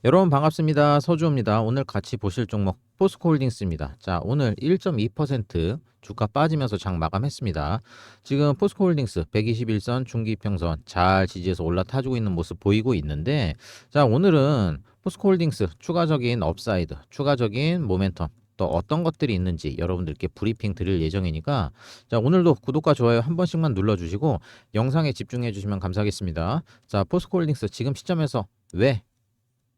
여러분 반갑습니다. 서주호입니다. 오늘 같이 보실 종목 포스코홀딩스입니다. 자, 오늘 1.2% 주가 빠지면서 장 마감했습니다. 지금 포스코홀딩스 121선 중기평선 잘 지지해서 올라타주고 있는 모습 보이고 있는데, 자, 오늘은 포스코홀딩스 추가적인 업사이드, 추가적인 모멘텀 또 어떤 것들이 있는지 여러분들께 브리핑 드릴 예정이니까, 자, 오늘도 구독과 좋아요 한 번씩만 눌러주시고 영상에 집중해 주시면 감사하겠습니다. 자, 포스코홀딩스 지금 시점에서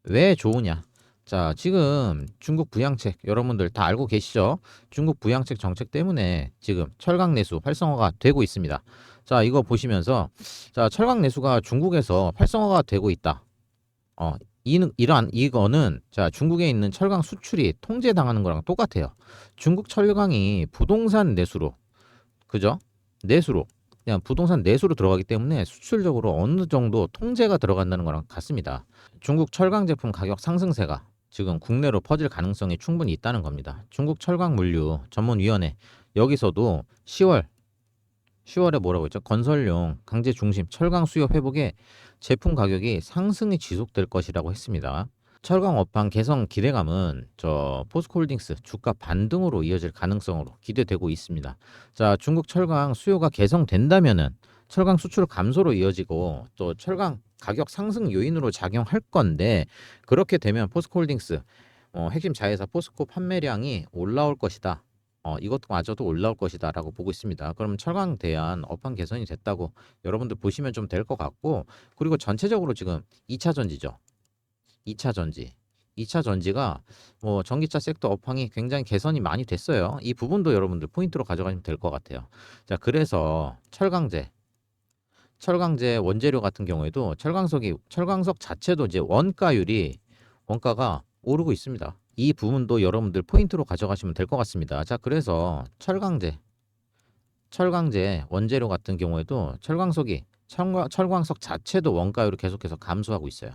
왜 좋으냐? 자, 지금 중국 부양책 여러분들 다 알고 계시죠? 중국 부양책 정책 때문에 지금 철강 내수 활성화가 되고 있습니다. 자, 이거 보시면서, 자, 철강 내수가 중국에서 활성화가 되고 있다. 어, 이거는 자, 중국에 있는 철강 수출이 통제당하는 거랑 똑같아요. 중국 철강이 부동산 내수로, 그죠? 내수로, 그냥 부동산 내수로 들어가기 때문에 수출적으로 어느 정도 통제가 들어간다는 거랑 같습니다. 중국 철강 제품 가격 상승세가 지금 국내로 퍼질 가능성이 충분히 있다는 겁니다. 중국 철강 물류 전문위원회 여기서도 10월에 뭐라고 했죠? 건설용 강제 중심 철강 수요 회복에 제품 가격이 상승이 지속될 것이라고 했습니다. 철강 업황 개선 기대감은 저 포스코홀딩스 주가 반등으로 이어질 가능성으로 기대되고 있습니다. 자, 중국 철강 수요가 개선된다면은 철강 수출 감소로 이어지고 또 철강 가격 상승 요인으로 작용할 건데, 그렇게 되면 포스코홀딩스 핵심 자회사 포스코 판매량이 올라올 것이다. 이것마저도 올라올 것이다라고 보고 있습니다. 그럼 철강 대한 업황 개선이 됐다고 여러분들 보시면 좀 될 것 같고, 그리고 전체적으로 지금 2차 전지죠. 2차 전지. 2차 전지가 전기차 섹터 업황이 굉장히 개선이 많이 됐어요. 이 부분도 여러분들 포인트로 가져가시면 될 것 같아요. 자, 그래서 철강제 원재료 같은 경우에도 철강석 자체도 이제 원가가 오르고 있습니다. 이 부분도 여러분들 포인트로 가져가시면 될 것 같습니다. 자, 그래서 철강제 원재료 같은 경우에도 철광석 자체도 원가율이 계속해서 감소하고 있어요.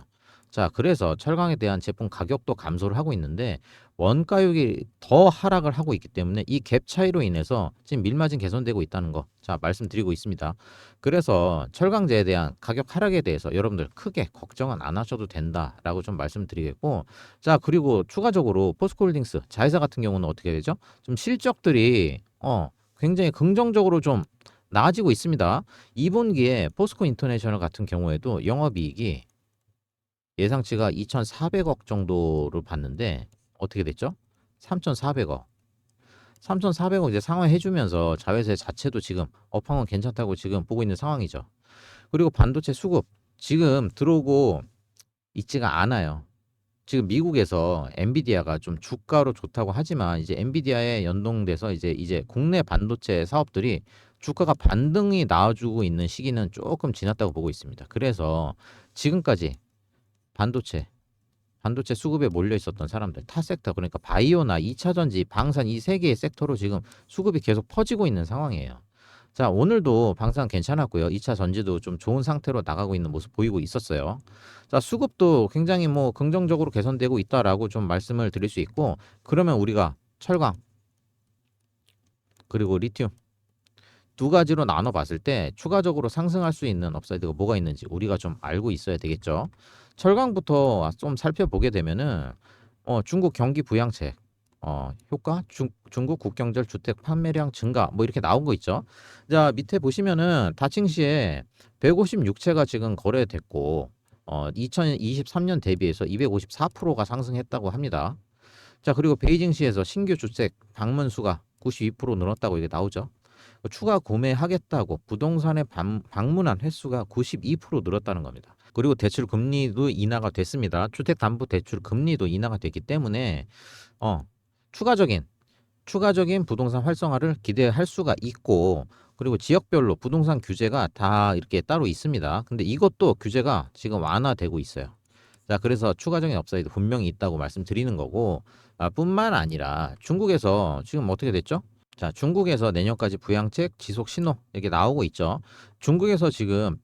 자, 그래서 철강에 대한 제품 가격도 감소를 하고 있는데 원가율이 더 하락을 하고 있기 때문에 이 갭 차이로 인해서 지금 밀마진 개선되고 있다는 거, 자, 말씀드리고 있습니다. 그래서 철강제에 대한 가격 하락에 대해서 여러분들 크게 걱정은 안 하셔도 된다라고 좀 말씀드리겠고, 자, 그리고 추가적으로 포스코홀딩스 자회사 같은 경우는 어떻게 되죠? 좀 실적들이 굉장히 긍정적으로 좀 나아지고 있습니다. 2분기에 포스코 인터내셔널 같은 경우에도 영업이익이 예상치가 2,400억 정도를 봤는데 어떻게 됐죠? 3,400억. 3,400억 이제 상회해주면서 자회사 자체도 지금 업황은 괜찮다고 지금 보고 있는 상황이죠. 그리고 반도체 수급 지금 들어오고 있지가 않아요. 지금 미국에서 엔비디아가 좀 주가로 좋다고 하지만 이제 엔비디아에 연동돼서 이제 국내 반도체 사업들이 주가가 반등이 나와주고 있는 시기는 조금 지났다고 보고 있습니다. 그래서 지금까지 반도체 수급에 몰려 있었던 사람들 타 섹터, 그러니까 바이오나 2차 전지, 방산 이 세 개의 섹터로 지금 수급이 계속 퍼지고 있는 상황이에요. 자, 오늘도 방산 괜찮았고요. 2차 전지도 좀 좋은 상태로 나가고 있는 모습 보이고 있었어요. 자, 수급도 굉장히 긍정적으로 개선되고 있다라고 좀 말씀을 드릴 수 있고, 그러면 우리가 철강 그리고 리튬 두 가지로 나눠 봤을 때 추가적으로 상승할 수 있는 업사이드가 뭐가 있는지 우리가 좀 알고 있어야 되겠죠. 철강부터 좀 살펴보게 되면은 중국 경기 부양책 효과, 중국 국경절 주택 판매량 증가 뭐 이렇게 나온 거 있죠. 자, 밑에 보시면은 다칭시에 156채가 지금 거래됐고 2023년 대비해서 254%가 상승했다고 합니다. 자, 그리고 베이징시에서 신규 주택 방문 수가 92% 늘었다고 이게 나오죠. 추가 구매하겠다고 부동산에 방문한 횟수가 92% 늘었다는 겁니다. 그리고 대출 금리도 인하가 됐습니다. 주택담보대출 금리도 인하가 됐기 때문에 어, 추가적인 부동산 활성화를 기대할 수가 있고, 그리고 지역별로 부동산 규제가 다 이렇게 따로 있습니다. 근데 이것도 규제가 지금 완화되고 있어요. 자, 그래서 추가적인 업사이드 분명히 있다고 말씀드리는 거고, 뿐만 아니라 중국에서 지금 어떻게 됐죠? 자, 중국에서 내년까지 부양책 지속 신호 이렇게 나오고 있죠. 중국에서 지금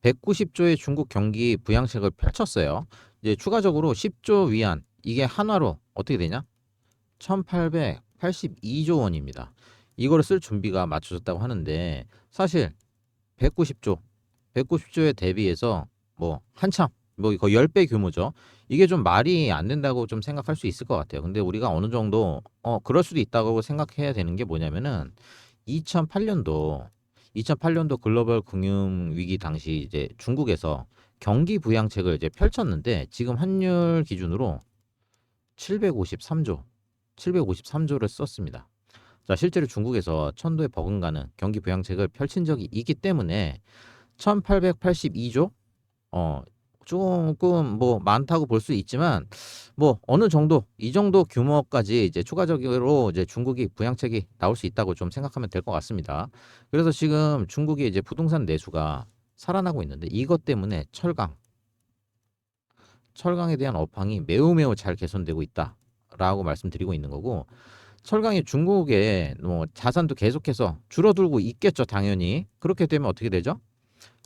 190조의 중국 경기 부양책을 펼쳤어요. 이제 추가적으로 10조 위안, 이게 한화로 어떻게 되냐? 1882조 원입니다. 이거를 쓸 준비가 맞춰졌다고 하는데, 사실 190조에 대비해서 한참 뭐 거의 10배 규모죠. 이게 좀 말이 안 된다고 좀 생각할 수 있을 것 같아요. 근데 우리가 어느 정도 그럴 수도 있다고 생각해야 되는 게 뭐냐면은 2008년도 2008년도 글로벌 금융 위기 당시 이제 중국에서 경기 부양책을 이제 펼쳤는데 지금 환율 기준으로 753조 753조를 썼습니다. 자, 실제로 중국에서 천도에 버금가는 경기 부양책을 펼친 적이 있기 때문에 1882조 어 조금 뭐 많다고 볼 수 있지만 뭐 어느 정도 이 정도 규모까지 이제 추가적으로 이제 중국이 부양책이 나올 수 있다고 좀 생각하면 될 것 같습니다. 그래서 지금 중국이 이제 부동산 내수가 살아나고 있는데 이것 때문에 철강에 대한 업황이 매우 매우 잘 개선되고 있다라고 말씀드리고 있는 거고 철강이 중국의 뭐 자산도 계속해서 줄어들고 있겠죠, 당연히. 그렇게 되면 어떻게 되죠?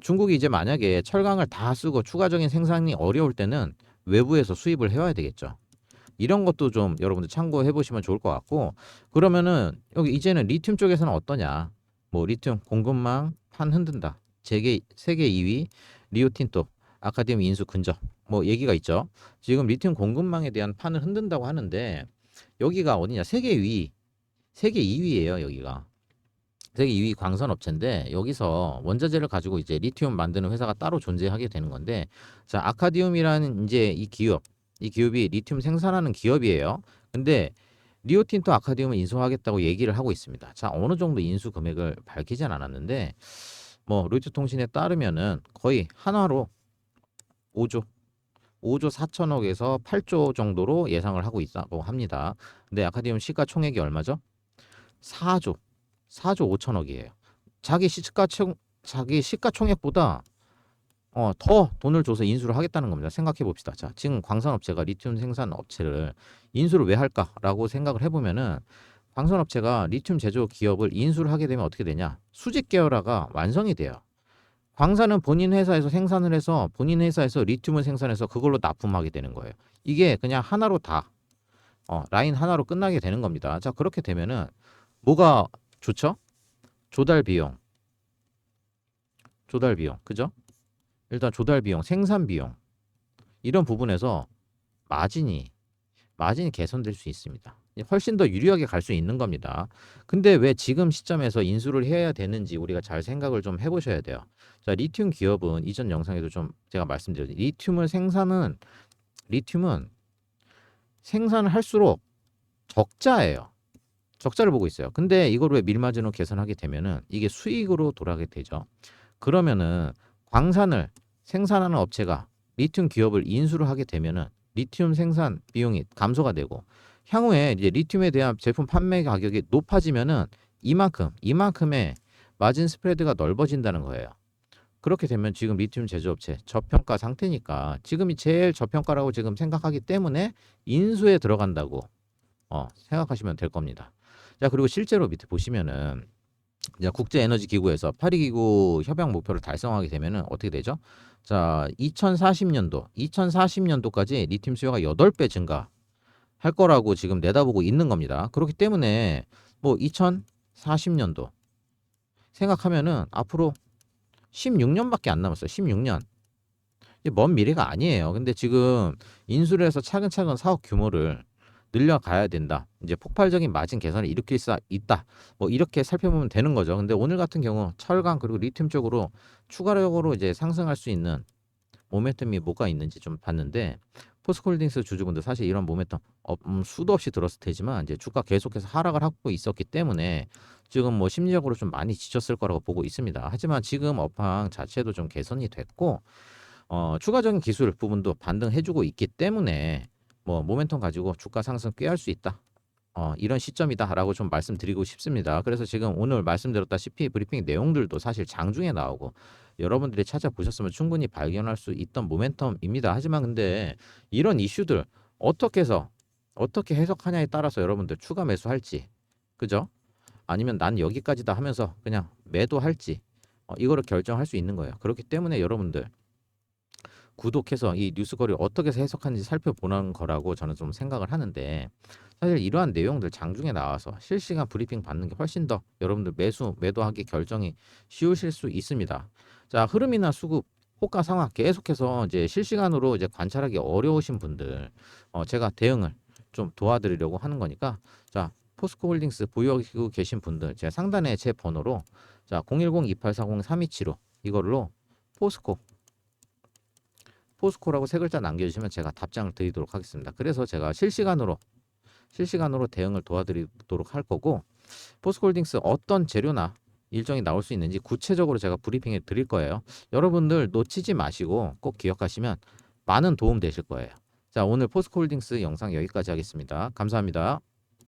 중국이 이제 만약에 철강을 다 쓰고 추가적인 생산이 어려울 때는 외부에서 수입을 해와야 되겠죠. 이런 것도 좀 여러분들 참고해 보시면 좋을 것 같고 그러면은 여기 이제는 리튬 쪽에서는 어떠냐? 뭐 리튬 공급망 판 흔든다. 세계 2위 리오틴토 아카디움 인수 근접 뭐 얘기가 있죠. 지금 리튬 공급망에 대한 판을 흔든다고 하는데 여기가 어디냐? 세계 2위예요, 여기가. 세계 2위 광선 업체인데 여기서 원자재를 가지고 이제 리튬 만드는 회사가 따로 존재하게 되는 건데 자 아카디움이라는 이제 이 기업이 리튬 생산하는 기업이에요. 근데 리오틴토 아카디움을 인수하겠다고 얘기를 하고 있습니다. 자 어느 정도 인수 금액을 밝히진 않았는데 뭐 로이터 통신에 따르면은 거의 한화로 5조 5조 4천억에서 8조 정도로 예상을 하고 있다고 합니다. 근데 아카디움 시가총액이 얼마죠? 4조 4조 5천억이에요. 자기 시가총 자기 시가총액보다 더 돈을 줘서 인수를 하겠다는 겁니다. 생각해 봅시다. 자, 지금 광산업체가 리튬 생산 업체를 인수를 왜 할까라고 생각을 해보면은 광산업체가 리튬 제조 기업을 인수를 하게 되면 어떻게 되냐? 수직 계열화가 완성이 돼요. 광산은 본인 회사에서 생산을 해서 본인 회사에서 리튬을 생산해서 그걸로 납품하게 되는 거예요. 이게 그냥 하나로 다 라인 하나로 끝나게 되는 겁니다. 자, 그렇게 되면은 뭐가 좋죠? 조달 비용, 그죠? 일단 조달 비용, 생산 비용 이런 부분에서 마진이 마진이 개선될 수 있습니다. 훨씬 더 유리하게 갈 수 있는 겁니다. 근데 왜 지금 시점에서 인수를 해야 되는지 우리가 잘 생각을 좀 해보셔야 돼요. 자, 리튬 기업은 이전 영상에도 좀 제가 말씀드렸죠. 리튬은 생산을 할수록 적자예요. 적자를 보고 있어요. 근데 이걸 왜 밀마진으로 개선하게 되면은 이게 수익으로 돌아가게 되죠. 그러면은 광산을 생산하는 업체가 리튬 기업을 인수를 하게 되면은 리튬 생산 비용이 감소가 되고 향후에 이제 리튬에 대한 제품 판매 가격이 높아지면은 이만큼의 마진 스프레드가 넓어진다는 거예요. 그렇게 되면 지금 리튬 제조업체 저평가 상태니까 지금이 제일 저평가라고 지금 생각하기 때문에 인수에 들어간다고 생각하시면 될 겁니다. 자, 그리고 실제로 밑에 보시면은 이제 국제에너지기구에서 파리기구 협약 목표를 달성하게 되면은 어떻게 되죠? 자, 2040년도까지 리튬 수요가 8배 증가할 거라고 지금 내다보고 있는 겁니다. 그렇기 때문에 뭐 2040년도 생각하면은 앞으로 16년밖에 안 남았어요. 16년. 먼 미래가 아니에요. 근데 지금 인수를 해서 차근차근 사업 규모를 늘려가야 된다. 이제 폭발적인 마진 개선을 일으킬 수 있다. 뭐 이렇게 살펴보면 되는 거죠. 근데 오늘 같은 경우 철강 그리고 리튬 쪽으로 추가적으로 이제 상승할 수 있는 모멘텀이 뭐가 있는지 좀 봤는데 포스코홀딩스 주주분들 사실 이런 모멘텀 수도 없이 들었을 테지만 이제 주가 계속해서 하락을 하고 있었기 때문에 지금 뭐 심리적으로 좀 많이 지쳤을 거라고 보고 있습니다. 하지만 지금 업황 자체도 좀 개선이 됐고 추가적인 기술 부분도 반등해주고 있기 때문에 뭐 모멘텀 가지고 주가 상승 꽤 할 수 있다. 이런 시점이다라고 좀 말씀드리고 싶습니다. 그래서 지금 오늘 말씀드렸다시피 브리핑 내용들도 사실 장중에 나오고 여러분들이 찾아보셨으면 충분히 발견할 수 있던 모멘텀입니다. 하지만 근데 이런 이슈들 어떻게 해석하냐에 따라서 여러분들 추가 매수할지, 그죠? 아니면 난 여기까지다 하면서 그냥 매도할지 이거를 결정할 수 있는 거예요. 그렇기 때문에 여러분들 구독해서 이 뉴스거리 어떻게 해석하는지 살펴보는 거라고 저는 좀 생각을 하는데 사실 이러한 내용들 장중에 나와서 실시간 브리핑 받는 게 훨씬 더 여러분들 매도하기 결정이 쉬우실 수 있습니다. 자, 흐름이나 수급 호가 상황 계속해서 이제 실시간으로 이제 관찰하기 어려우신 분들 제가 대응을 좀 도와드리려고 하는 거니까 자 포스코홀딩스 보유하고 계신 분들 제가 상단에 제 번호로 자 010-2840-3275 이걸로 포스코라고 세 글자 남겨주시면 제가 답장을 드리도록 하겠습니다. 그래서 제가 실시간으로 대응을 도와드리도록 할 거고 포스코홀딩스 어떤 재료나 일정이 나올 수 있는지 구체적으로 제가 브리핑해 드릴 거예요. 여러분들 놓치지 마시고 꼭 기억하시면 많은 도움 되실 거예요. 자, 오늘 포스코홀딩스 영상 여기까지 하겠습니다. 감사합니다.